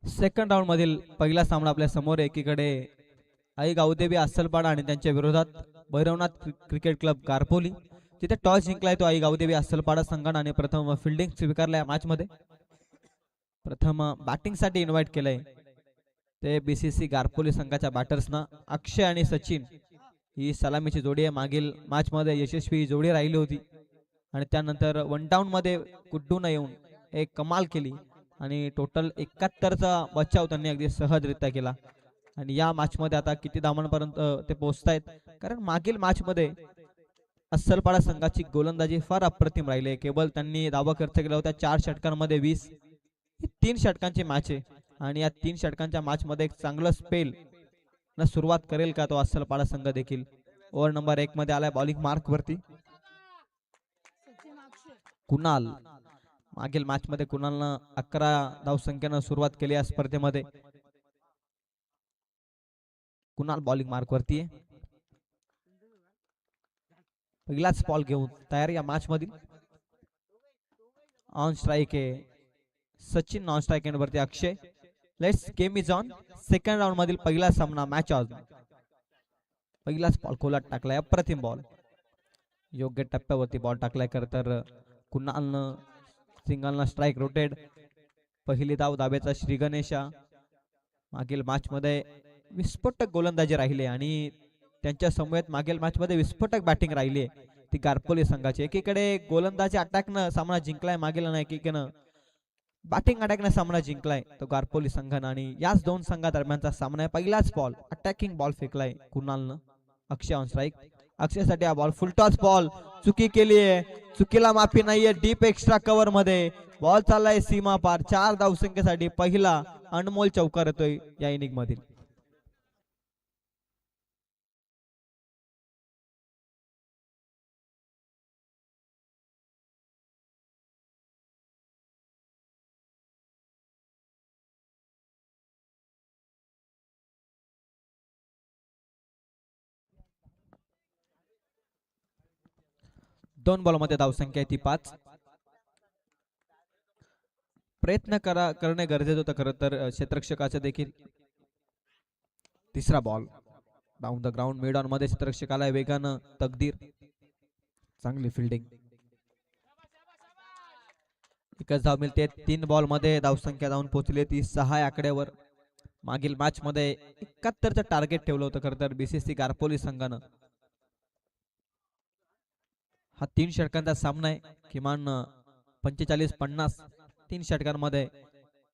Second round मधील पहिला सामना आपल्या समोर आहे. एकीकडे आई गावदेवी अस्सलपाडा आणि त्यांच्या विरोधात भैरवनाथ क्रिकेट क्लब गारपोली. तिथे टॉस जिंकलाय तो आई गावदेवी अस्सलपाडा संघाने आणि प्रथम फिल्डिंग स्वीकारल्या या मॅच मध्ये. प्रथम बॅटिंग साठी इन्व्हाइट केलंय ते बीसीसी गारपोली संघाच्या बॅटर्सना अक्षय आणि सचिन. ही सलामीची जोडी आहे. मागील मॅच मध्ये यशस्वी जोडी राहिली होती आणि त्यानंतर वन डाऊन मध्ये कुड्डून येऊन एक कमाल केली आणि टोटल 71चा बचाव त्यांनी अगदी सहजरित्या केला. आणि या मॅच मध्ये आता किती धावांपर्यंत ते पोहोचतायत, कारण मागील मॅच मध्ये अस्सलपाडा संघाची गोलंदाजी फार अप्रतिम राहिली. केवळ त्यांनी धावा खर्च केला होता 4 षटकांमध्ये 20. ही 3 षटकांची मॅच आहे आणि या 3 षटकांच्या मॅच मध्ये एक चांगलं स्पेल न सुरुवात करेल का तो अस्सलपाडा संघ देखील. ओव्हर नंबर 1 मध्ये आलाय बॉलिंग मार्क वरती कुणाल. मागील मॅच मध्ये कुणालनं 11 धावसंख्येनं सुरुवात केली या स्पर्धेमध्ये. कुणाल बॉलिंग मार्क वरती आहे. पहिलाच बॉल घेऊन तयार या मॅच मध्ये. ऑन स्ट्राइक आहे सचिन, नॉन स्ट्राइक एंड वरती Akshay. Let's game is on. Second round मधील पहिला सामना मॅच ऑन. पहिलाच बॉल खोलात टाकलाय, अप्रतिम बॉल. योग्य टप्प्यावरती बॉल टाकलाय. खर तर कुणालनं सिंगलना स्ट्राइक रोटेड. पहिली धाव धाब्याचा श्री गणेशा. मागील मॅच मध्ये विस्फोटक गोलंदाजी राहिले आणि त्यांच्या समवेत मागील मॅच मध्ये विस्फोटक बॅटिंग राहिली ती गारपोली संघाची. एकीकडे गोलंदाजी अटॅकनं सामना जिंकलाय मागील आणि एकीकडे बॅटिंग अटॅकनं सामना जिंकलाय तो गारपोली संघानं. आणि याच दोन संघादरम्यानचा सामना आहे. पहिलाच बॉल अटॅकिंग बॉल फेकलाय कुणालनं. Akshay on strike. अक्षयसाठी हा बॉल फुलटॉस बॉल. चुकी केली आहे, चुकीला माफी नाहीये. डीप एक्स्ट्रा कव्हर मध्ये बॉल चाललाय सीमा पार. 4 धावसंख्येसाठी पहिला अनमोल चौकार येतोय या इनिंग मधील. दोन बॉल मध्ये धावसंख्या आहे ती 5. प्रयत्न करणे गरजेचं होतं खरं तर क्षेत्ररक्षकाचं देखील. तिसरा ball down the ground mid on मध्ये क्षेत्ररक्षकाला वेगानं तकदीर. चांगली फिल्डिंग. एकच धाव मिळते. 3 बॉल मध्ये धावसंख्या धावून पोहोचली ती 6 आकड्यावर. मागील मॅच मध्ये 71चं टार्गेट ठेवलं होतं खरं तर बीसीसी गारपोली संघानं. हा 3 षटकांचा सामना आहे. किमान 45-50 3 षटकांमध्ये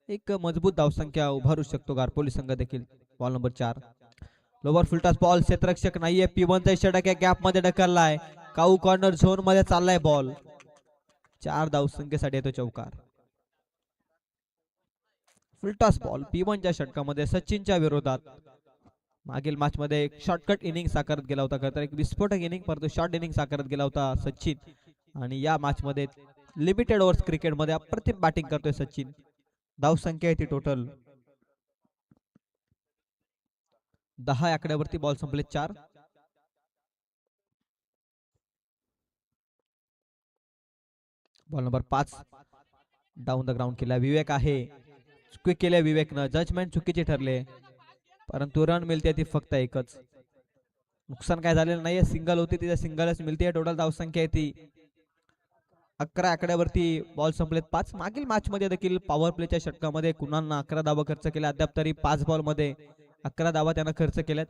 एक मजबूत धावसंख्या उभारू शकतो गारपोली संघ देखील. Ball number 4 lower full toss ball. क्षेत्ररक्षक नाहीये. P1चा षटक गॅप मध्ये ढकललाय. काऊ कॉर्नर झोन मध्ये चाललाय बॉल. 4 धावसंख्येसाठी येतो चौकार. फुलटॉस बॉल P1च्या षटकामध्ये सचिनच्या विरोधात. मागील मॅच मध्ये एक शॉर्टकट इनिंग साकारत गेला होता खरं तर एक विस्फोटक इनिंग, परंतु शॉर्ट इनिंग साकारत गेला होता सचिन. आणि या मॅच मध्ये लिमिटेड ओव्हर्स क्रिकेट मध्ये अप्रतिम बॅटिंग करतोय सचिन. धावसंख्या आहे ती टोटल 10 आकड्यावरती. बॉल संपले 4. Ball number 5 down the ground केला. विवेक आहे. चुकी केल्या विवेकनं. जजमेंट चुकीचे ठरले, परंतु रन मिळते ती फक्त एकच. नुकसान काय झालेलं नाहीये. सिंगल होती तिथे सिंगलच मिळते. टोटल धावसंख्या आहे ती 11 आकड्यावरती. बॉल संपलेत 5. मागील मॅच मध्ये देखील पॉवर प्लेच्या षटकामध्ये कुणालनं 11 धावा खर्च केल्या. अद्याप तरी 5 बॉल मध्ये 11 धावा त्यानं खर्च केल्यात.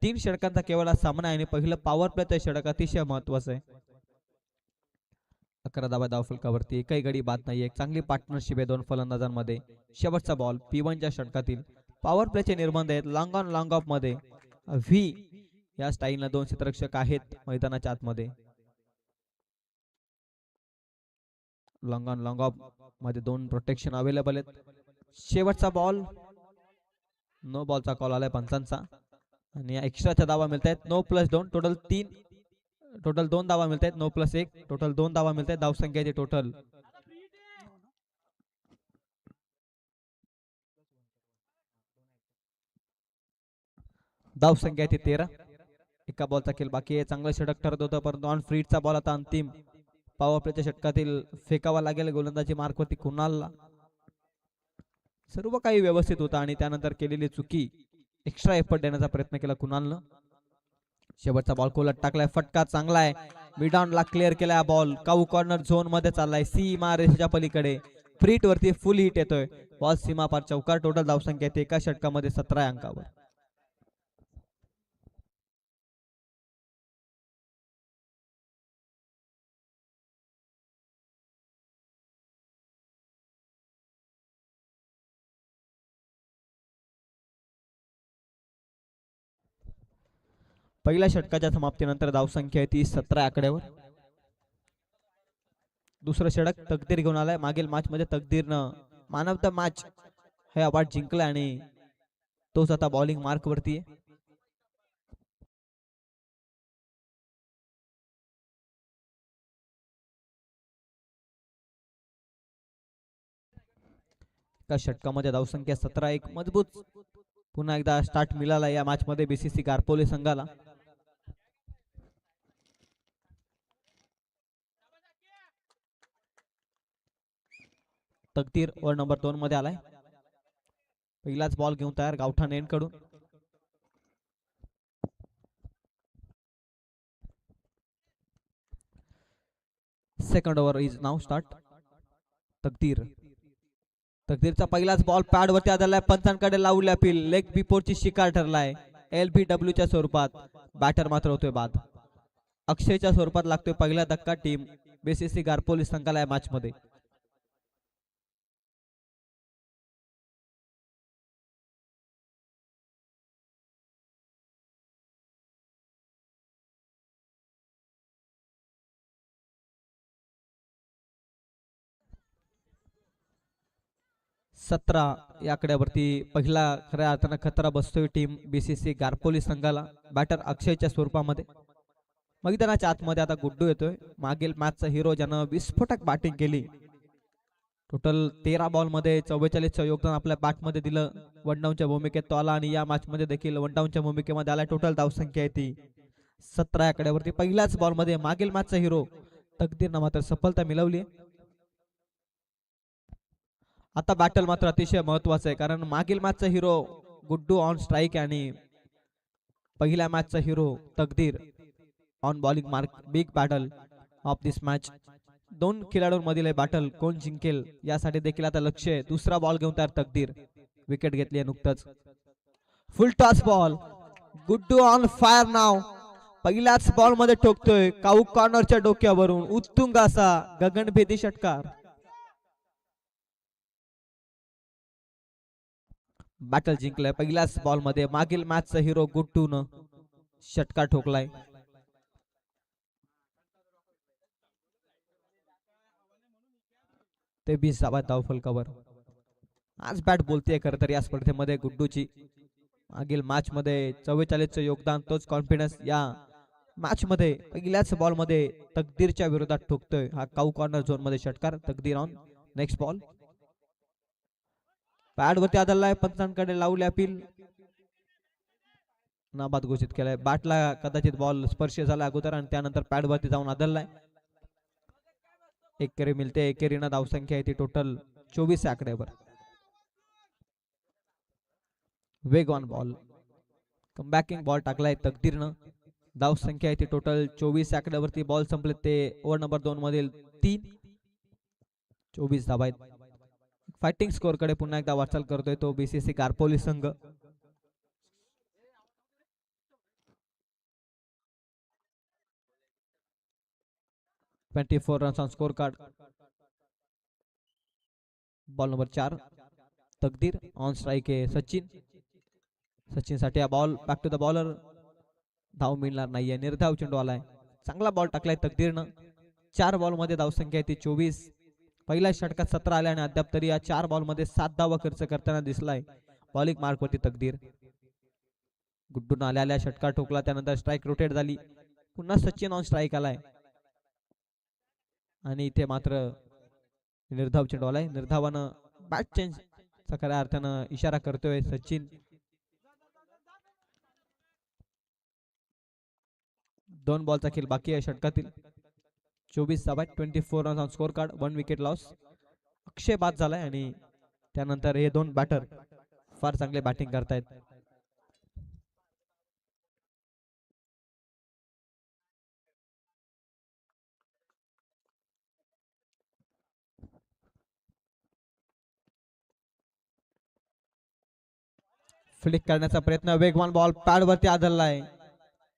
3 षटकांचा केवळ सामना आहे आणि पहिलं पॉवर प्लेचं षटक अतिशय महत्वाचं आहे. 11 धावा धावफलकावरती. एकही गडी बाद नाही. एक चांगली पार्टनरशिप आहे दोन फलंदाजांमध्ये. शेवटचा बॉल P1च्या षटकातील. पॉवर प्लेचे निर्बंध आहेत. लॉंग ऑन लॉंग ऑफ मध्ये व्ही या स्टाईलनं 2 क्षेत्ररक्षक आहेत मैदानाच्या आतमध्ये. लॉंग ऑन लॉंग ऑफ मध्ये 2 प्रोटेक्शन अवेलेबल आहेत. शेवटचा बॉल. नो बॉलचा कॉल आलाय पंचांचा आणि एक्स्ट्राच्या धावा मिळत आहेत. 9+2 टोटल 3. टोटल 2 धावा मिळत आहेत. 9+1 टोटल 2 धावा मिळत आहेत. धावसंख्याची टोटल धावसंख्या ती 13. एका बॉलचा खेळ बाकी आहे. चांगलं षटक ठरत होतं, परंतु ऑन फ्रीटचा बॉल आता अंतिम पॉवर प्लेच्या षटकातील फेकावा लागेल गोलंदाजी मार्कवरती कुणालला. सर्व काही व्यवस्थित होतं आणि त्यानंतर केलेली चुकी एक्स्ट्रा एफर्ट देण्याचा प्रयत्न केला कुणालनं. शेवटचा बॉल कोलट टाकलाय, फटका चांगला आहे, मिडॉनला क्लिअर केलाय बॉल. काऊ कॉर्नर झोन मध्ये चाललाय, सीमा रेषेच्या पलीकडे फ्रीट वरती फुल हिट येतोय. बॉल सीमा पार चौकार. टोटल धावसंख्या येते एका षटकामध्ये 17 अंकावर. पहिल्या षटकाच्या समाप्तीनंतर धावसंख्या ती 17 आकड्यावर. दुसरं षटक तकदीर घेऊन आलाय. मागील मॅच मध्ये तकदीरनं मॅन ऑफ द मॅच हे अवॉर्ड जिंकलं आणि तोच आता बॉलिंग मार्क वरती आहे. एका षटकामध्ये धावसंख्या 17. एक मजबूत पुन्हा एकदा स्टार्ट मिळाला या मॅच मध्ये बीसीसी गारपोले संघाला. तकदीर ओव्हर नंबर 2 मध्ये आलाय. पहिलाच बॉल घेऊन तयार गावठाण एंड कडून. Second over is now start. तकदीरचा पहिलाच बॉल पॅड वरती आदळलाय, पंचांकडे लावल्या अपील. लेग बिफोरची शिकार ठरलाय LBW च्या स्वरूपात. बॅटर मात्र होतोय बाद. अक्षयच्या स्वरूपात लागतोय पहिला धक्का टीम बीसीसी गारपोली संघाला या मॅच मध्ये. सतरा या आकड्यावरती पहिला खऱ्या अर्थानं खतरा बसतोय टीम बीसीसी गारपोली संघाला. बॅटर अक्षयच्या स्वरूपामध्ये. मैदानाच्या आतमध्ये आता गुड्डू येतोय, मागील मॅचचा हिरो ज्यानं विस्फोटक बॅटिंग केली. टोटल 13 बॉल मध्ये 44चं योगदान आपल्या बॅट मध्ये दिलं. वन डाऊनच्या भूमिकेत तो आला आणि या मॅच मध्ये देखील वन डाऊनच्या भूमिकेमध्ये आला. टोटल धावसंख्या आहे ती 17 आकड्यावरती. पहिल्याच बॉल मध्ये मागील मॅचचा हिरो तकदीरनं मात्र सफलता मिळवली. आता बॅटल मात्र अतिशय महत्वाचं आहे, कारण मागील मॅचचा हिरो गुड्डू ऑन स्ट्राईक आणि पहिल्या मॅचचा हिरो तकदीर on bowling mark. Big battle of this match. दोन खेळाडूंमधील बॅटल कोण जिंकेल यासाठी देखील आता लक्ष आहे. दुसरा बॉल घेऊन तयार तकदीर. विकेट घेतली आहे नुकतंच. Full toss ball. Guddu on fire now. पहिल्याच बॉल मध्ये ठोकतोय काऊ कॉर्नरच्या डोक्यावरून उत्तुंग असा गगनभेदी षटकार. बॅटल जिंकलाय पहिल्याच बॉल मध्ये. मागील मॅचचा हिरो गुड्डून षटकार ठोकलाय. ते 20 धाव फलकावर. आज बॅट बोलतेय खरं तर या स्पर्धेमध्ये गुड्डूची. मागील मॅच मध्ये 44चं योगदान, तोच कॉन्फिडन्स या मॅच मध्ये पहिल्याच बॉल मध्ये तकदीरच्या विरोधात ठोकतोय हा काऊ कॉर्नर झोन मध्ये षटकार. तकदीर ऑन. नेक्स्ट बॉल पॅड वरती आदळलाय, पंचांकडे लावले अपील. नाबाद घोषित केलाय. बॅटला कदाचित बॉल स्पर्श झाला अगोदर आणि त्यानंतर पॅड वरती जाऊन आदळलाय. एक केरी मिळते. एकेरीनं धावसंख्या आहे ती टोटल 24 आकड्यावर. वेगवान बॉल. कमबॅकिंग बॉल टाकलाय तकदीरनं. धावसंख्या आहे ती टोटल 24 आकड्यावरती. बॉल संपले ते ओव्हर नंबर 2 मधील 3. 24 धावा आहेत. फायटिंग स्कोर कडे पुन्हा एकदा वाटचाल करतोय तो बीसीसी गारपोली संघ. ₹24 runs on score card. Ball number 4 तकदीर. ऑन स्ट्राईक आहे सचिन. सचिन साठी हा ball back to the bowler. धाव मिळणार नाहीये. निर्धाव चेंडू आलाय. चांगला बॉल टाकलाय तकदीरनं. 4 बॉल मध्ये धावसंख्या ती 24. पहिल्या षटकात 17 आल्या आणि अद्याप तरी या 4 बॉल मध्ये 7 धावा खर्च करताना दिसलाय. बॉलिंग मार्क वरती तकदीर. गुड्डून आल्या षटकार ठोकला, त्यानंतर स्ट्राईक रोटेट झाली. पुन्हा सचिन ऑन स्ट्राईक आलाय आणि इथे मात्र निर्धाव चेंडू आलाय. निर्धावानं बॅट चेंज चा खऱ्या अर्थानं इशारा करतोय सचिन. 2 बॉलचा खेळ बाकी आहे षटकातील. 24 धावा. 24 runs on score card. 1 wicket loss. Akshay बाद झालाय आणि त्यानंतर हे दोन बॅटर फार चांगले बॅटिंग करतायत. फ्लिक करण्याचा प्रयत्न, वेगवान बॉल पॅड वरती आदळलाय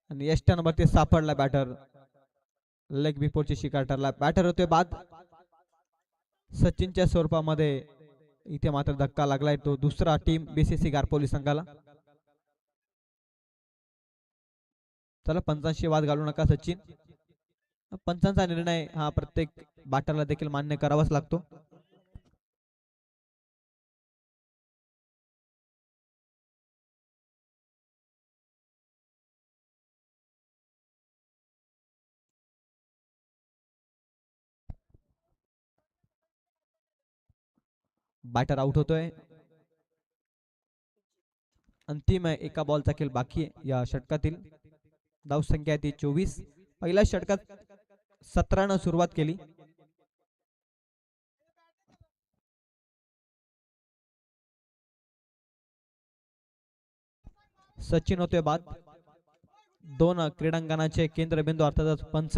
आणि एस्टन वरती सापडला बॅटर. लेग बिफोरची शिकार ठरला. बॅटर होते बाद. सचिनच्या स्वरूपामध्ये इथे मात्र धक्का लागलाय, तो दुसरा टीम बीसीसी गारपोली संघाला. चला, पंचांशी वाद घालू नका सचिन. पंचांचा निर्णय हा प्रत्येक बॅटरला देखील मान्य करावाच लागतो. बॅटर आउट होतोय. अंतिम एका बॉलचा खेळ बाकी आहे या षटकातील. धावसंख्या ती 24. पहिल्या षटकात 17 सुरुवात केली. सचिन होते बाद. दोन क्रीडांगणाचे केंद्रबिंदू अर्थातच पंच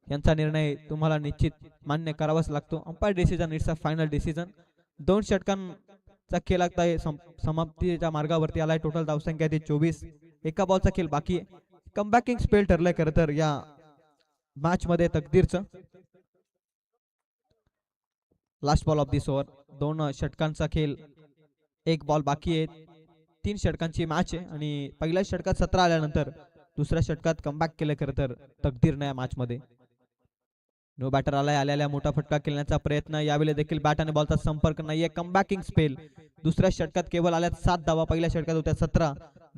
यांचा निर्णय तुम्हाला निश्चित मान्य करावाच लागतो. Umpire decision it's a final decision. 2 षटकांचा खेळ आहे, समाप्तीच्या मार्गावरती आलाय. टोटल धावसंख्या ती 24. एका बॉलचा खेळ बाकी आहे. कमबॅकिंग स्पेल ठरलंय खरं तर या मॅच मध्ये तकदीरचं. Last ball of this over. 2 षटकांचा खेळ, एक बॉल बाकी आहे. 3 षटकांची मॅच आहे आणि पहिल्या षटकात 17 आल्यानंतर दुसऱ्या षटकात कमबॅक केलं खरं तर तकदीरनं या मॅच मध्ये. नो बॅटर आलाय. आलेला मोठा फटका खेळण्याचा प्रयत्न, यावेळी देखील बॅट आणि बॉलचा संपर्क नाहीये. कमबॅकिंग स्पेल. दुसऱ्या षटकात केवळ आल्यात 7 धावा, पहिल्या षटकात होत्या 17.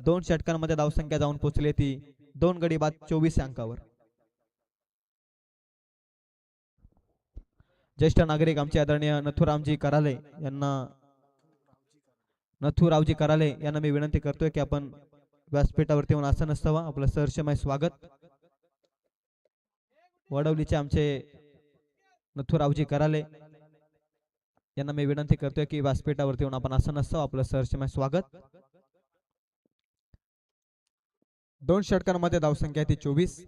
2 षटकांमध्ये धावसंख्या जाऊन पोहोचली ती 2 गडी बाद 24 अंकावर. ज्येष्ठ नागरिक आमचे आदरणीय नथुरामजी कराले यांना मी विनंती करतोय की आपण व्यासपीठावरती येऊन आसन असावं. आपलं सहर्षमय स्वागत. वडवलीचे आमचे नथुरावजी कराले यांना मी विनंती करतोय की व्यासपीठावरती येऊन आपण आसन असावं. आपलं सहर्षमय स्वागत. 2 षटकांमध्ये धावसंख्या ती 24.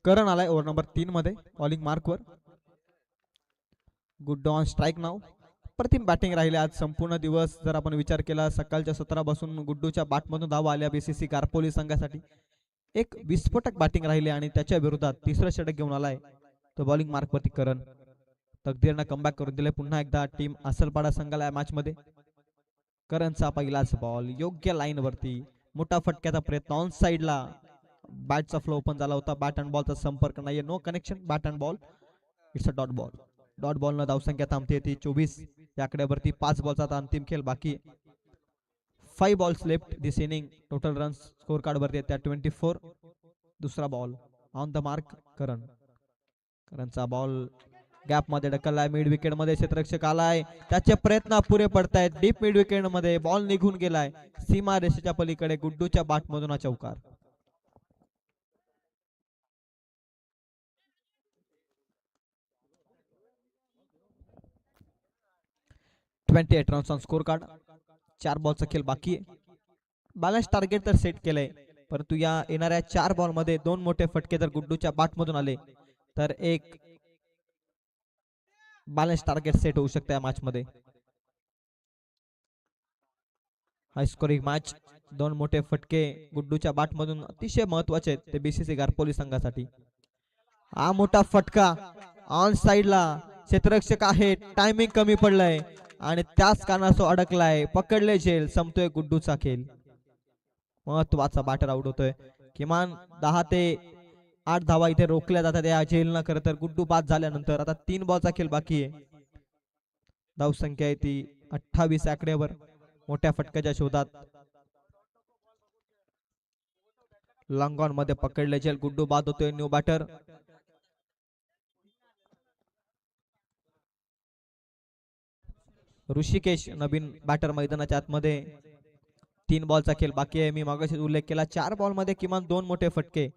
करण आलाय ओव्हर नंबर 3 मध्ये बॉलिंग मार्कवर. Good on strike now. Pratim batting राहिले आज संपूर्ण दिवस. जर आपण विचार केला सकाळच्या 17 पासून गुड्डूच्या बॅटमधून धावा आल्या बीसीसी गारपोली संघासाठी. एक विस्फोटक बॅटिंग राहिले आणि त्याच्या विरोधात तिसरं षटक घेऊन आलाय तो बॉलिंग मार्कवरती करण. तकदीरनं कमबॅक करून दिले पुन्हा एकदा टीम असलपाडा संघाला या मॅच मध्ये. करणचा पहिलाच बॉल योग्य लाईन वरती, मोठा फटक्याचा प्रयत्न ऑन साइडला. बॅटचा फ्लो ओपन झाला होता. बॅट अँड बॉलचा संपर्क नाहीये. No connection. Bat and ball it's a dot ball. Dot ball न धावसंख्या थांबते ती 24. या आकड्यावरती 5 बॉलचा अंतिम खेळ बाकी. 5 balls left this inning. Total run score card वरती त्या 24. दुसरा बॉल ऑन द मार्क. करणचा बॉल गॅप मध्ये ढकललाय. मिड विकेट मध्ये क्षेत्ररक्षक आलाय. त्याचे प्रयत्न पुरे पडतायत. डीप मिड विकेट मध्ये बॉल निघून गेलाय सीमा रेषेच्या पलीकडे. गुड्डूच्या बॅट मधून चौकार. 28 रन्स ऑन स्कोर कार्ड. 4 बॉलचा खेळ बाकी आहे. बॅलन्स टार्गेट तर सेट केलंय, परंतु या येणाऱ्या 4 बॉल मध्ये 2 मोठे फटके जर गुड्डूच्या बॅट मधून आले तर एक बॅलन्स टार्गेट सेट होऊ शकते या मॅच मध्ये. हाय स्कोरिंग मॅच. 2 मोठे फटके गुड्डूच्या बॅट मधून अतिशय महत्वाचे आहेत ते बीसीसी गारपोली संघासाठी. हा मोठा फटका ऑन साइडला. क्षेत्ररक्षक आहे. टायमिंग कमी पडलंय आणि त्याच कारणास्तव अडकलाय. पकडले झेल. संपतोय गुड्डूचा खेळ. महत्वाचा बॅटर आउट होतोय. किमान 10 ते 8 धावा इथे रोखल्या जातात या झेलनं. खरं तर गुड्डू बाद झाल्यानंतर आता 3 बॉलचा खेळ बाकी आहे. धावसंख्या आहे ती 28 आकड्यावर. मोठ्या फटक्याच्या शोधात लॉंग ऑन मध्ये पकडले झेल. गुड्डू बाद होतोय. New batter. ऋषिकेश नवीन बॅटर मैदानाच्या आतमध्ये 3 बॉलचा खेळ बाकी आहे. मी मागाशी उल्लेख केला 4 बॉलमध्ये किमान 2 मोठे फटके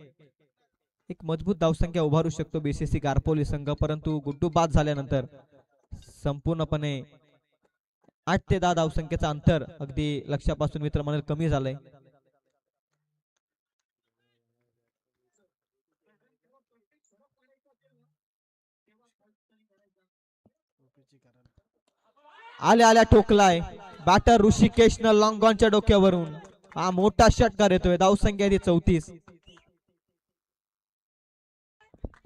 एक मजबूत धावसंख्या उभारू शकतो बीसीसी गारपोली संघ, परंतु गुड्डू बाद झाल्यानंतर संपूर्णपणे 8 ते 10 धावसंख्येचा अंतर अगदी लक्षापासून मित्र म्हणाल कमी झालंय. आल्या आल्या ठोकलाय बॅटर ऋषिकेशनं लॉंग ऑनच्या डोक्यावरून. हा मोठा षटकार येतोय. धावसंख्या ती 34.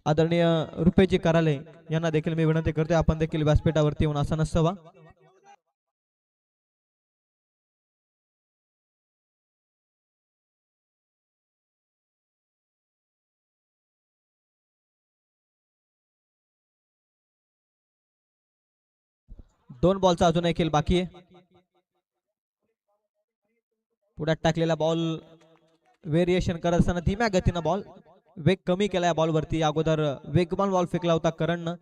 आदरणीय रुपेजी कराले यांना देखील मी विनंती करतोय आपण देखील व्यासपीठावरती येऊन असं नसावा. दोन बॉलचा अजून एक खेळ बाकी आहे. पुढ्यात टाकलेला बॉल व्हेरिएशन करत असताना धीम्या गतीनं बॉल वेग कमी केला या बॉलवरती. अगोदर वेगवान बॉल फेकला होता करणनं,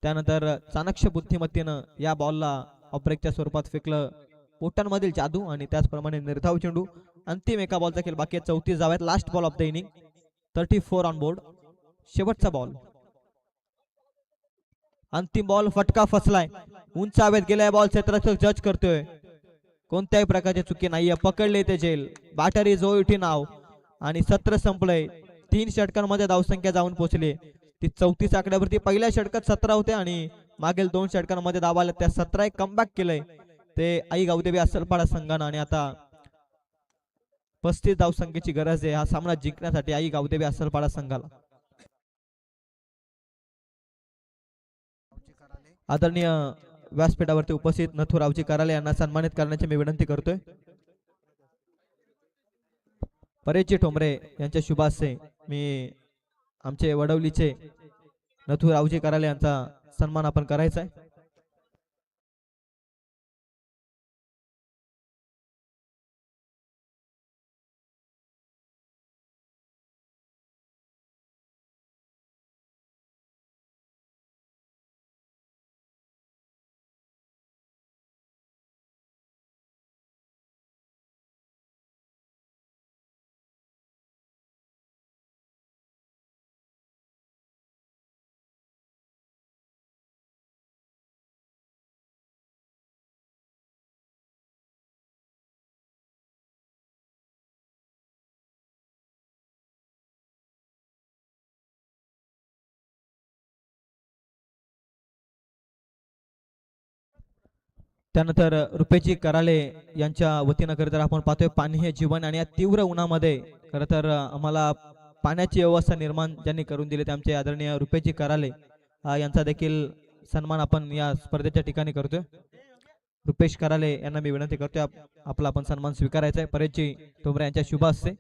त्यानंतर चाणक्य बुद्धिमत्तेनं या बॉलला ऑफब्रेकच्या स्वरूपात फेकलं. पोटांमधील जादू आणि त्याचप्रमाणे निर्धाव चेंडू. अंतिम एका बॉलचा खेळ बाकी आहे. 34 धावा आहेत. Last ball of the inning. 34 on board. शेवटचा बॉल. अंतिम बॉल फटका फसलाय. उंच हवेत गेलाय बॉल. क्षेत्ररक्षक जज करतोय. कोणत्याही प्रकारची चुकी नाहीये. पकडले ते जेल. बॅटर इज ओटी नाव आणि सत्र संपलंय. 3 षटकांमध्ये धावसंख्या जाऊन पोहोचली ती 34 आकड्यावरती. पहिल्या षटकात 17 होते आणि मागील 2 षटकांमध्ये धावा आल्या त्या 17 कमबॅक केलंय ते आई गावदेवी अस्सलपाडा संघानं आणि आता 35 धावसंख्येची गरज आहे हा सामना जिंकण्यासाठी आई गावदेवी अस्सलपाडा संघाला. आदरणीय व्यासपीठावरती उपस्थित नथुरावजी कराले यांना सन्मानित करण्याची मी विनंती करतोय. परेशजी ठोंबरे यांच्या शुभास्ते मी आमचे वडवलीचे नथुरावजी कराले यांचा सन्मान आपण करायचा आहे. त्यानंतर रुपेजी कराले यांच्या वतीनं खरं तर आपण पाहतोय पाणी हे जीवन आणि या तीव्र उन्हामध्ये खरं तर आम्हाला पाण्याची व्यवस्था निर्माण ज्यांनी करून दिली ते आमचे आदरणीय रुपेजी कराले यांचा देखील सन्मान आपण या स्पर्धेच्या ठिकाणी करतोय. रुपेश कराले यांना मी विनंती करतोय आपला आपण सन्मान स्वीकारायचा आहे. परेशजी ठोंबरे यांच्या शुभ हस्ते.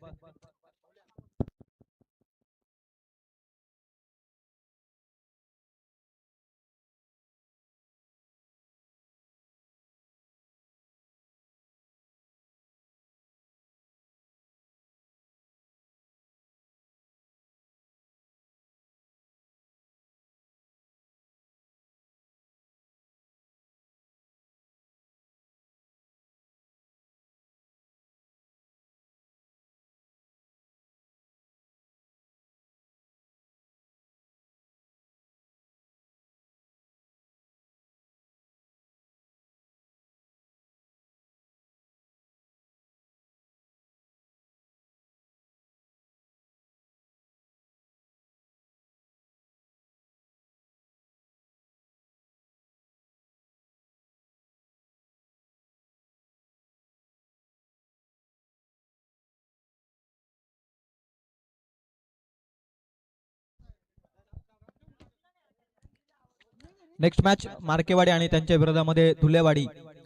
नेक्स्ट मॅच मार्केवाडी आणि त्यांच्या विरोधामध्ये धुलेवाडी.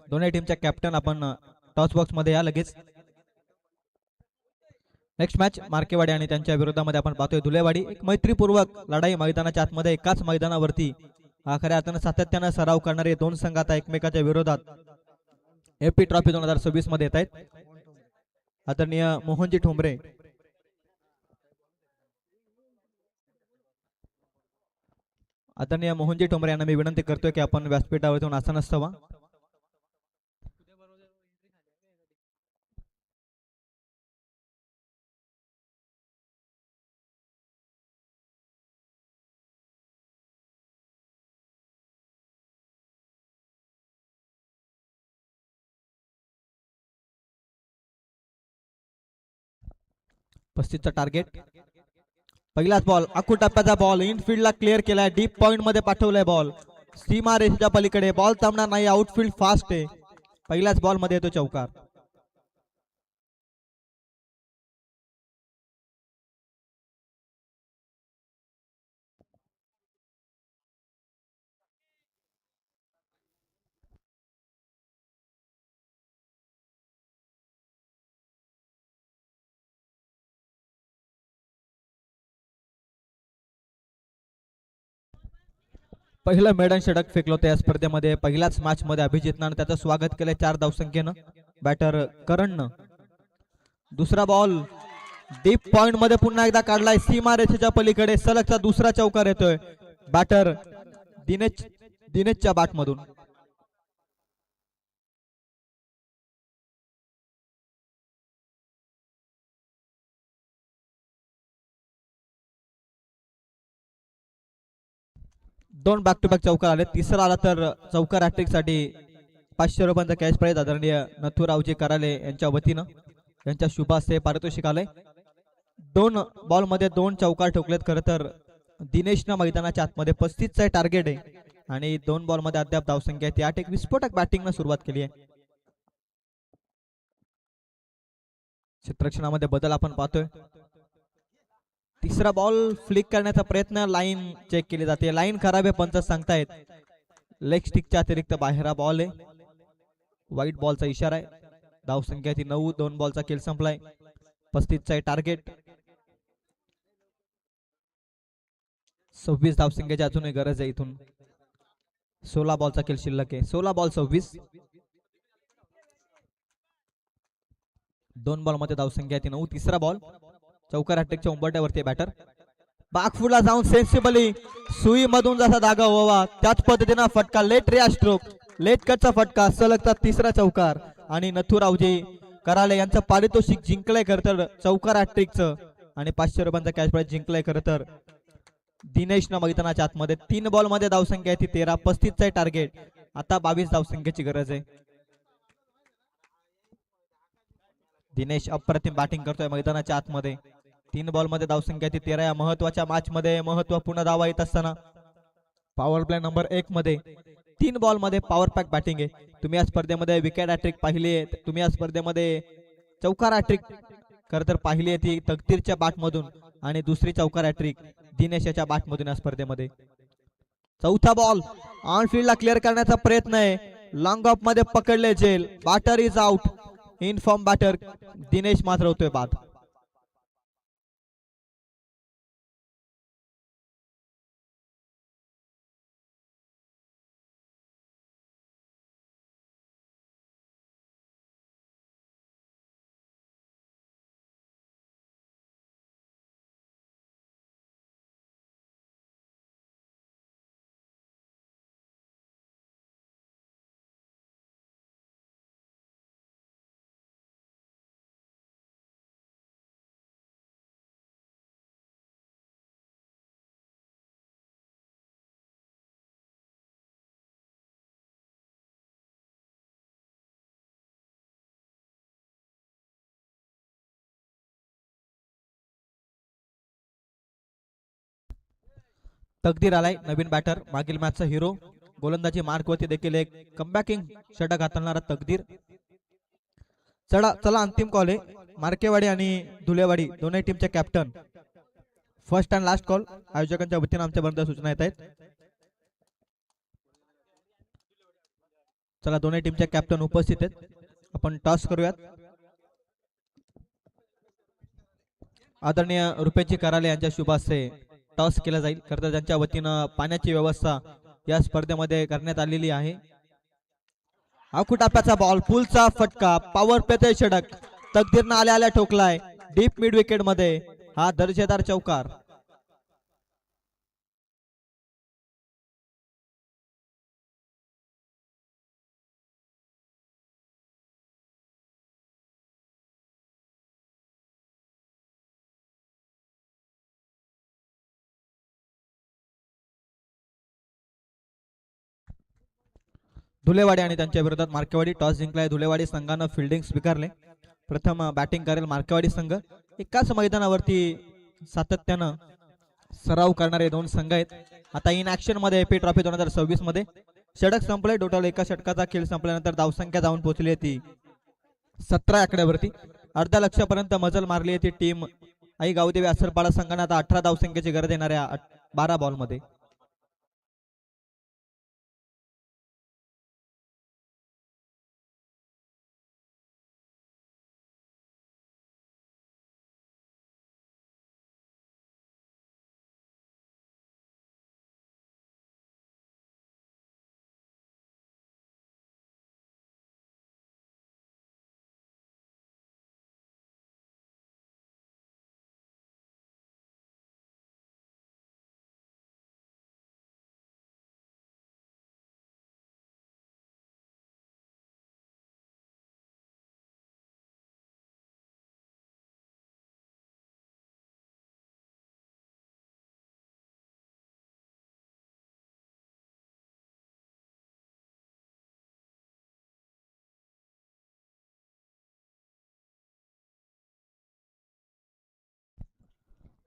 दोन्ही टीमच्या कॅप्टन आपण टॉस बॉक्स मध्ये या लगेच. नेक्स्ट मॅच मार्केवाडी आणि त्यांच्या विरोधामध्ये आपण पाहतोय धुलेवाडी. एक मैत्रीपूर्वक लढाई मैदानाच्या आतमध्ये एकाच मैदानावरती खऱ्या अर्थानं सातत्यानं सराव करणारे दोन संघ आता एकमेकाच्या विरोधात एपी ट्रॉफी 2026 मध्ये येत आहेत. आदरणीय मोहनजी ठोंबरे आदरणीय मोहनजी ठोंबरे यांना मी विनंती करतोय की आपण व्यासपीठावर येऊन आसन असावा. 35चा टार्गेट. पहिलाच बॉल आखू टप्प्याचा बॉल इनफिल्डला क्लिअर केलाय. डीप पॉइंट मध्ये पाठवलाय बॉल. सीमा रेषेच्या पलीकडे बॉल थांबणार नाही. आउटफील्ड फास्ट आहे. पहिल्याच बॉल मध्ये येतो चौकार. पहिलं मेडन षटक फेकलं होतं या स्पर्धेमध्ये. पहिल्याच मॅच मध्ये अभिजितनं त्याचं स्वागत केलंय 4 धावसंख्येनं बॅटर करणनं. दुसरा बॉल डीप पॉइंट मध्ये पुन्हा एकदा काढलाय. सीमा रेषेच्या पलीकडे सलगचा दुसरा चौकार येतोय बॅटर दिनेशच्या बॅट मधून. दोन बॅक टू बॅक चौकार आले. तिसरा आला तर चौकार हॅट्रिक साठी 500 रुपयांचा कॅश प्राइज आदरणीय नथुरावजी कराले यांच्या वतीनं यांच्या शुभास्ते पारितोषिक आलंय. 2 बॉल मध्ये 2 चौकार ठोकलेत. खरं तर दिनेशनं मैदानाच्या आतमध्ये 35चं टार्गेट आहे आणि 2 बॉल मध्ये अद्याप धावसंख्या आहे. त्यात एक विस्फोटक बॅटिंगनं सुरुवात केली आहे. क्षेत्ररक्षणामध्ये बदल आपण पाहतोय. तिसरा बॉल फ्लिक करण्याचा प्रयत्न. लाईन चेक केली जाते. लाईन खराब आहे पंच सांगतायत. लेग स्टिकच्या अतिरिक्त बाहेर हा बॉल आहे. व्हाईट बॉलचा इशारा आहे. धावसंख्या ती 9. 2 बॉलचा खेळ संपलाय. 35चा टार्गेट. 26 धावसंख्येची अजूनही गरज आहे इथून. 16 बॉलचा खेळ शिल्लक आहे. 16 बॉल 26. 2 बॉल मध्ये धावसंख्या ती 9. तिसरा बॉल चौकार हॅट्रिकच्या उंबरट्यावरती बॅटर बागफुडला जाऊन सेन्सिबली सुई मधून जसा धागा व्हावा त्याच पद्धतीनं फटका. लेट रिया स्ट्रोक लेट कटचा फटका. सलगचा तिसरा चौकार आणि नथुरावजी कराले यांचं पारितोषिक जिंकलंय खरं तर चौकार हॅट्रिकचं आणि 500 रुपयांचा कॅश प्राइज जिंकलंय खरं तर दिनेशनं मैदानाच्या आतमध्ये. 3 बॉल मध्ये धावसंख्या आहे ती 13. 35चं टार्गेट. आता 22 धावसंख्येची गरज आहे. दिनेश अप्रतिम बॅटिंग करतोय मैदानाच्या आतमध्ये. 3 बॉल मध्ये धावसंख्या ती 13. या महत्वाच्या मॅच मध्ये महत्वपूर्ण धावा येत असताना पॉवर प्ले नंबर 1 मध्ये 3 बॉल मध्ये पॉवर पॅक बॅटिंग आहे. तुम्ही या स्पर्धेमध्ये विकेट हॅट्रिक पाहिली आहे. तुम्ही या स्पर्धेमध्ये चौकार हॅट्रिक खरं तर पाहिली आहे ती तकदीरच्या बॅट मधून आणि दुसरी चौकार हॅट्रिक दिनेशच्या बॅट मधून या स्पर्धेमध्ये. चौथा बॉल ऑन फील्डला क्लिअर करण्याचा प्रयत्न आहे. लॉंग ऑफ मध्ये पकडले जेल. Batter is out. In form batter Dinesh मात्र होतोय बाद. तकदीर आलाय नवीन बॅटर. मागील मॅचचा हिरो. गोलंदाजी मार्कवरती देखील एक कमबॅकिंग षटक हाताळणारा तकदीर. चला अंतिम कॉल आहे. मार्केवाडी आणि धुलेवाडी दोन्ही टीमचे captain. First and last call. आयोजकांच्या वतीने आमच्यापर्यंत सूचना येत आहेत. चला दोन्ही टीमचे कॅप्टन उपस्थित आहेत. आपण टॉस करूयात. आदरणीय रुपेशजी कराले यांच्या शुभ हस्ते टॉस केला जाईल. खरं तर त्यांच्या वतीनं पाण्याची व्यवस्था या स्पर्धेमध्ये करण्यात आलेली आहे. आखू टाप्याचा बॉल. पुलचा फटका. पॉवर प्लेचे षटक तकदीरनं आल्या ठोकलाय डीप मिड विकेट मध्ये. हा दर्जेदार चौकार. धुलेवाडी आणि त्यांच्या विरोधात मार्केवाडी. टॉस जिंकलाय धुलेवाडी संघानं. फिल्डिंग स्वीकारले. प्रथम बॅटिंग करेल मार्केवाडी संघ. एकाच मैदानावरती सातत्यानं सराव करणारे दोन संघ आहेत. आता इन ऍक्शन मध्ये एपी ट्रॉफी 2026 मध्ये षटक संपले. टोटल एका षटकाचा खेळ संपल्यानंतर धावसंख्या जाऊन पोहोचली ती 17 आकड्यावरती. अर्ध्या लक्षापर्यंत मजल मारली आहे ती टीम आई गावदेवी असरपाडा संघाने. आता 18 धावसंख्येची गरज येणाऱ्या 12 बॉल मध्ये.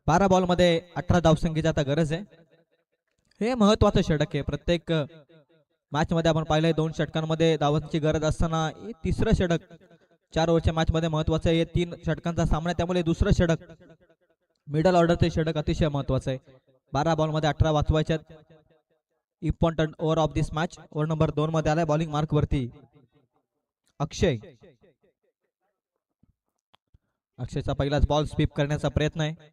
बारा बॉल मध्ये 18 धावसंख्येची आता गरज आहे. हे महत्वाचं षटक आहे. प्रत्येक मॅच मध्ये आपण पाहिलंय 2 षटकांमध्ये धावांची गरज असताना तिसरं षटक 4 ओव्हरच्या मॅच मध्ये महत्वाचं आहे. 3 षटकांचा सामना, त्यामुळे दुसरं षटक मिडल ऑर्डरचे षटक अतिशय महत्वाचं आहे. 12 बॉल मध्ये 18 वाचवायच्यात. Important over of this match. Over number 2 मध्ये आलाय बॉलिंग मार्क वरती अक्षय. अक्षयचा पहिलाच बॉल स्वीप करण्याचा प्रयत्न आहे.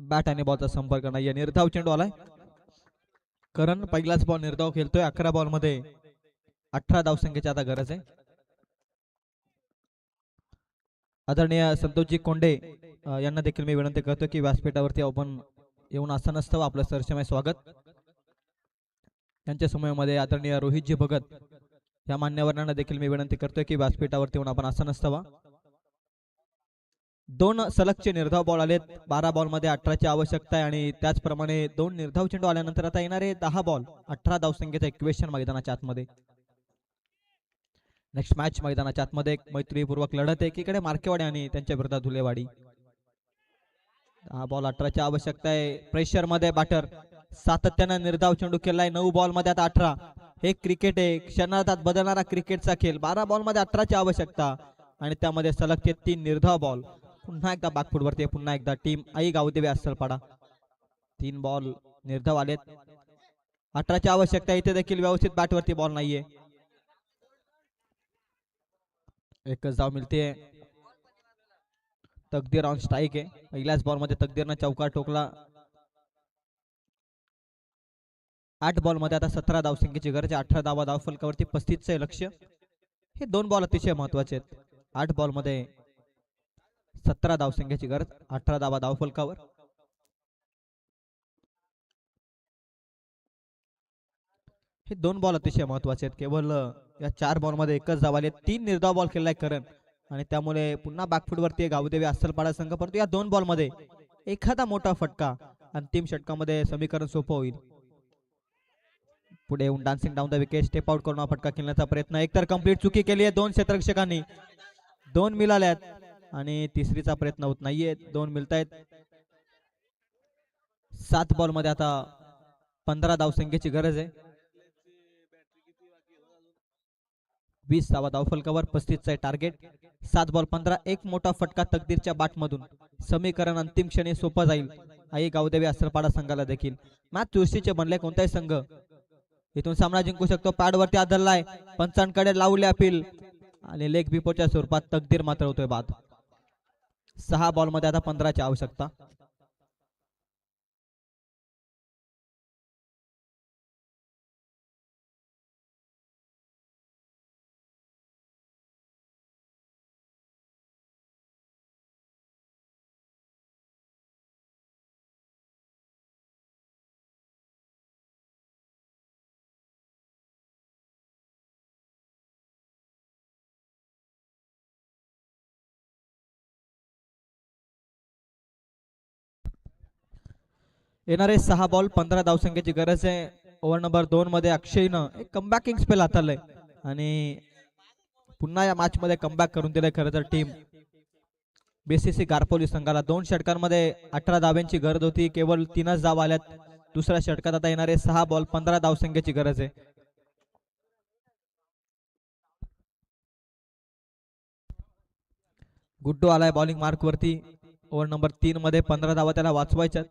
बॅट आणि बॉलचा संपर्क नाहीये. निर्धाव चेंडू आलाय. करण पहिलाच बॉल निर्धाव खेळतोय. 11 बॉल मध्ये 18 धावसंख्येची आता गरज आहे. आदरणीय संतोषजी कोंडे यांना देखील मी विनंती करतो की व्यासपीठावरती आपण येऊन असं नसतं. आपलं सरसमय स्वागत. यांच्या समूहामध्ये आदरणीय रोहितजी भगत या मान्यवरांना देखील मी विनंती करतोय की व्यासपीठावरती येऊन आपण असं नसतं. 2 सलगचे निर्धाव बॉल आलेत. 12 बॉल मध्ये 18ची आवश्यकता आहे आणि त्याचप्रमाणे 2 निर्धाव चेंडू आल्यानंतर आता येणारे 10 बॉल 18 धावसंख्येचा इक्वेशन मैदानाच्या आतमध्ये. नेक्स्ट मॅच मैदानाच्या आतमध्ये एक मैत्रीपूर्वक लढत आहे. एकीकडे मार्केवाडी आणि त्यांच्या विरोधात धुलेवाडी. 10 बॉल 18ची आवश्यकता आहे. प्रेशर मध्ये बॅटर सातत्यानं निर्धाव चेंडू केलाय. 9 बॉल मध्ये आता 18. हे क्रिकेट आहे. क्षणार्धात बदलणारा क्रिकेटचा खेळ. 12 बॉल मध्ये 18ची आवश्यकता आणि त्यामध्ये सलगचे 3 निर्धाव बॉल. पुन्हा एकदा बॅकफूट वरती. पुन्हा एकदा टीम आई गावदेवी असलपाडा. 3 बॉल निर्धाव आलेत. 18ची आवश्यकता. इथे देखील व्यवस्थित बॅट वरती बॉल नाहीये. एकच धाव मिळते. तकदीर ऑन स्ट्राइक आहे. पहिल्याच बॉल मध्ये तकदीरनं चौकार ठोकला. 8 बॉल मध्ये आता 17 धावसंख्येची गरज आहे. 18 धावा धावफलकावरती 35चे लक्ष्य. हे 2 बॉल अतिशय महत्वाचे आहेत. 8 बॉल मध्ये 17 धावसंख्येची गरज. 18 धावा धावफलकावर. हे 2 बॉल अतिशय महत्वाचे आहेत. केवळ या 4 बॉल मध्ये एकच धाव आली. 3 निर्धाव बॉल खेळलाय करण आणि त्यामुळे पुन्हा बॅकफूट वरती गावदेवी असलपाडा संघ. परंतु या 2 बॉल मध्ये एखादा मोठा फटका अंतिम षटकामध्ये समीकरण सोपं होईल. पुढे येऊन dancing down the wicket step out करून हा फटका खेळण्याचा प्रयत्न. एकतर कंप्लीट चुकी केली आहे 2 क्षेत्ररक्षकांनी. 2 मिळाल्यात आणि तिसरीचा प्रयत्न होत नाहीये. 2 मिळतायत. 7 बॉल मध्ये आता 15 धावसंख्येची गरज आहे. 20 धावा धावफलकावर. 35चा टार्गेट. 7 बॉल 15. एक मोठा फटका तकदीरच्या बॅट मधून. समीकरण अंतिम क्षणी सोपं जाईल आई गावदेवी असरपाडा संघाला देखील. मॅच चुरशीचे बनले. कोणताही संघ इथून सामना जिंकू शकतो. पॅड वरती आदळलाय. पंचांकडे लावले अपील आणि लेग बिफोरच्या स्वरूपात तकदीर मात्र होतोय बाद. 6 बॉल मध्ये आता 15ची आवश्यकता. येणारे 6 बॉल 15 धावसंख्येची गरज आहे. ओव्हर नंबर 2 मध्ये अक्षयनं एक कमबॅकिंग स्पेल हाताळलंय आणि पुन्हा या मॅच मध्ये कमबॅक करून दिलंय खरं तर टीम बीसीसी गारपोली संघाला 2 षटकांमध्ये 18 धाब्यांची गरज होती, केवळ 3च धावा आल्यात. दुसऱ्या षटकात आता येणारे 6 बॉल 15 धावसंख्येची गरज आहे. गुड्डू आलाय बॉलिंग मार्क वरती. ओव्हर नंबर 3 मध्ये 15 धावा त्याला वाचवायच्यात.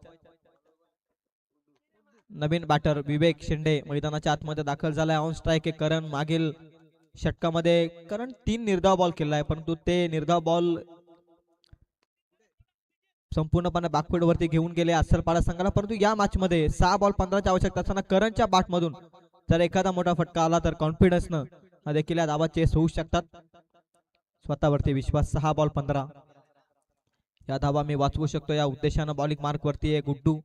नवीन बॅटर विवेक शिंदे मैदानाच्या आतमध्ये दाखल झालाय. ऑन स्ट्राईक आहे करण. मागील षटकामध्ये करण 3 निर्धाव बॉल केलाय, परंतु ते निर्धाव बॉल संपूर्णपणे बॅकफूट वरती घेऊन गेले अस्सलपाडा संघाला. परंतु या मॅच मध्ये 6 बॉल 15ची आवश्यकता असताना करणच्या बॅटमधून जर एखादा मोठा फटका आला तर कॉन्फिडन्सनं देखील या धावा चेस होऊ शकतात. स्वतःवरती विश्वास. 6 बॉल 15 या धावा मी वाचवू शकतो या उद्देशानं बॉलिंग मार्क वरती आहे Guddu.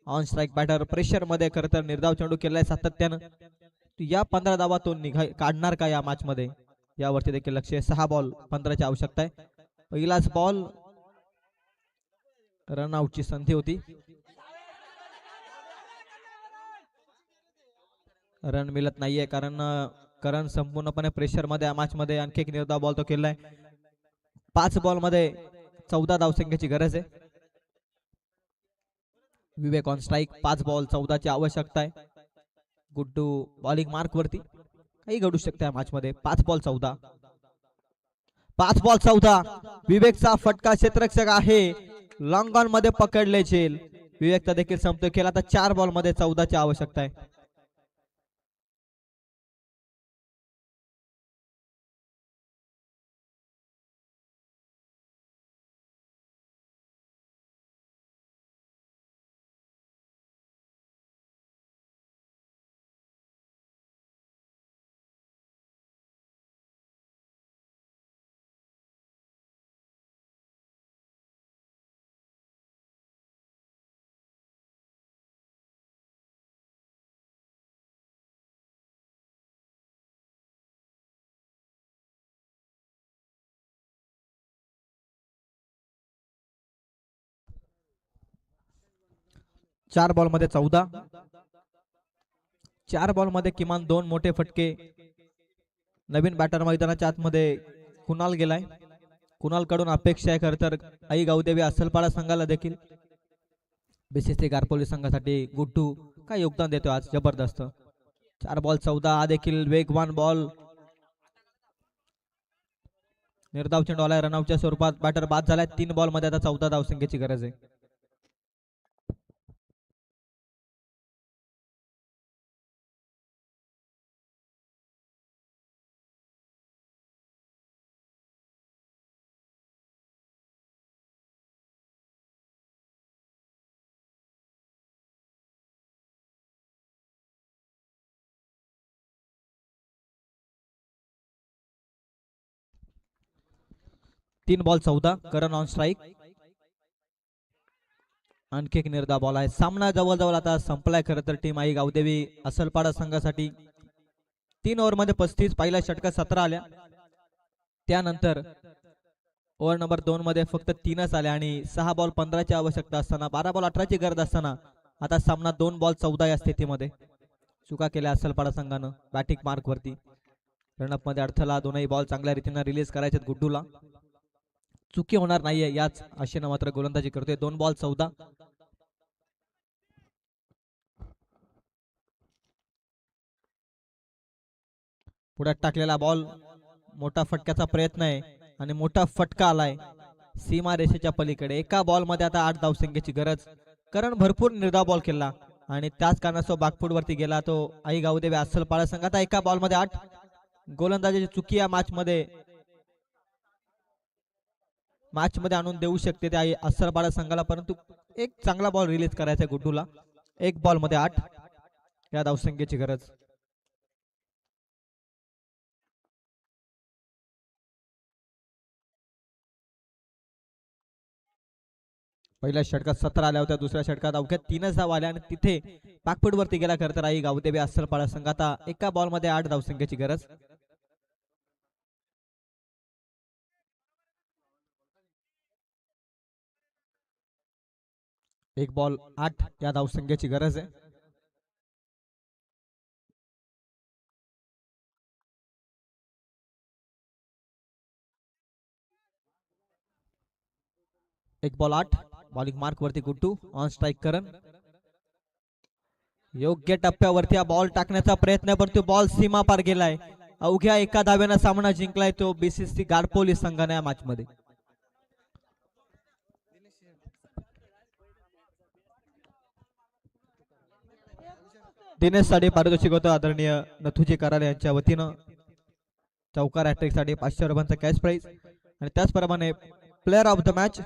On strike batter pressure मध्ये खरं तर निर्धाव चेंडू केलाय सातत्यानं. या 15 धावा तो काढणार का या मॅच मध्ये, यावरती देखील लक्ष आहे. 6 बॉल 15ची आवश्यकता आहे. पहिलाच बॉल रनआउटची संधी होती. रन मिळत नाहीये कारण करण संपूर्णपणे प्रेशर मध्ये मॅच मध्ये आणखी एक निर्धाव बॉल तो केलाय. 5 बॉल मध्ये 14 धावसंख्येची गरज आहे. विवेक ऑन स्ट्राईक. 5 बॉल 14ची आवश्यकता आहे. गुड्डू बॉलिंग मार्क वरती. काही घडू शकते या मॅच मध्ये. 5 बॉल 14. 5 बॉल 14. विवेकचा फटका क्षेत्ररक्षक आहे. लॉंग ऑन मध्ये पकडले झेल. विवेकचा देखील संपतोय खेळ. आता 4 बॉल मध्ये 14ची आवश्यकता आहे. चार बॉल मध्ये 14. 4 बॉल मध्ये किमान 2 मोठे फटके. नवीन बॅटर मैदानाच्या आतमध्ये कुणाल गेलाय. कुणाल कडून अपेक्षा आहे खर तर आई गावदेवी अस्सलपाडा संघाला देखील. बीसीसी गारपोली संघासाठी गुड्डू काय योगदान देतो आज जबरदस्त. 4 बॉल 14. हा देखील वेगवान बॉल. निर्धाव चेंडू आलाय रनआउटच्या स्वरूपात. बॅटर बाद झालाय. 3 बॉल मध्ये आता 14 धावसंख्येची गरज आहे. तीन बॉल 14. Karan on strike. आणखी एक निर्धाव बॉल आहे. सामना जवळजवळ आता संपलाय खरं तर टीम आई गावदेवी अस्सलपाडा संघासाठी. 3 ओव्हर मध्ये 35. पहिल्या षटकात 17 आल्या. त्यानंतर ओव्हर नंबर 2 मध्ये फक्त 3च आल्या आणि 6 बॉल 15ची आवश्यकता असताना 12 बॉल 18ची गरज असताना आता सामना 2 बॉल 14 या स्थितीमध्ये. चुका केल्या अस्सलपाडा संघानं बॅटिंग मार्क वरती. रनअप मध्ये अडथळा. दोनही बॉल चांगल्या रीतीने रिलीज करायचे गुड्डूला. चुकी होणार नाहीये याच आशेनं मात्र गोलंदाजी करतोय. 2 बॉल 14. पुढ्यात टाकलेला बॉल मोठा फटक्याचा प्रयत्न आहे आणि मोठा फटका आलाय सीमा रेषेच्या पलीकडे. एका बॉल मध्ये आता 8 धावसंख्येची गरज. कारण भरपूर निर्धाव बॉल केला आणि त्याच कारणास्तव बॅकफूट वरती गेला तो आई गावदेवी अस्सलपाडा संघ. आता एका बॉल मध्ये 8. गोलंदाजीची चुकी या मॅच मध्ये आणून देऊ शकते त्या अस्सलपाडा संघाला, परंतु एक चांगला बॉल रिलीज करायचा गुड्डूला. 1 बॉल मध्ये 8 या धावसंख्येची गरज. पहिल्या षटकात 17 आल्या होत्या. दुसऱ्या षटकात अवघ्या 3च धावा आल्या आणि तिथे बॅकफूट वरती गेला खरं तर आई गावदेवी अस्सलपाडा संघ. आता एका बॉल मध्ये 8 धावसंख्येची गरज. एक बॉल 8 या धावसंख्येची गरज आहे. एक बॉल 8. बॉलिंग मार्क वरती गुड्डू. ऑन स्ट्राईक करण. योग्य टप्प्यावरती हा बॉल टाकण्याचा प्रयत्न पण तो बॉल सीमा पार गेलाय. अवघ्या एका धाव्यानं सामना जिंकलाय तो बीसीसी गारपोली संघाने या मॅच मध्ये. दिनेश साठी पारितोषिक होतं आदरणीय नथुजी कराले यांच्या वतीनं. चौकार हॅट्रिक साठी 500 रुपयांचा कॅश प्राइज आणि त्याचप्रमाणे प्लेअर ऑफ द मॅच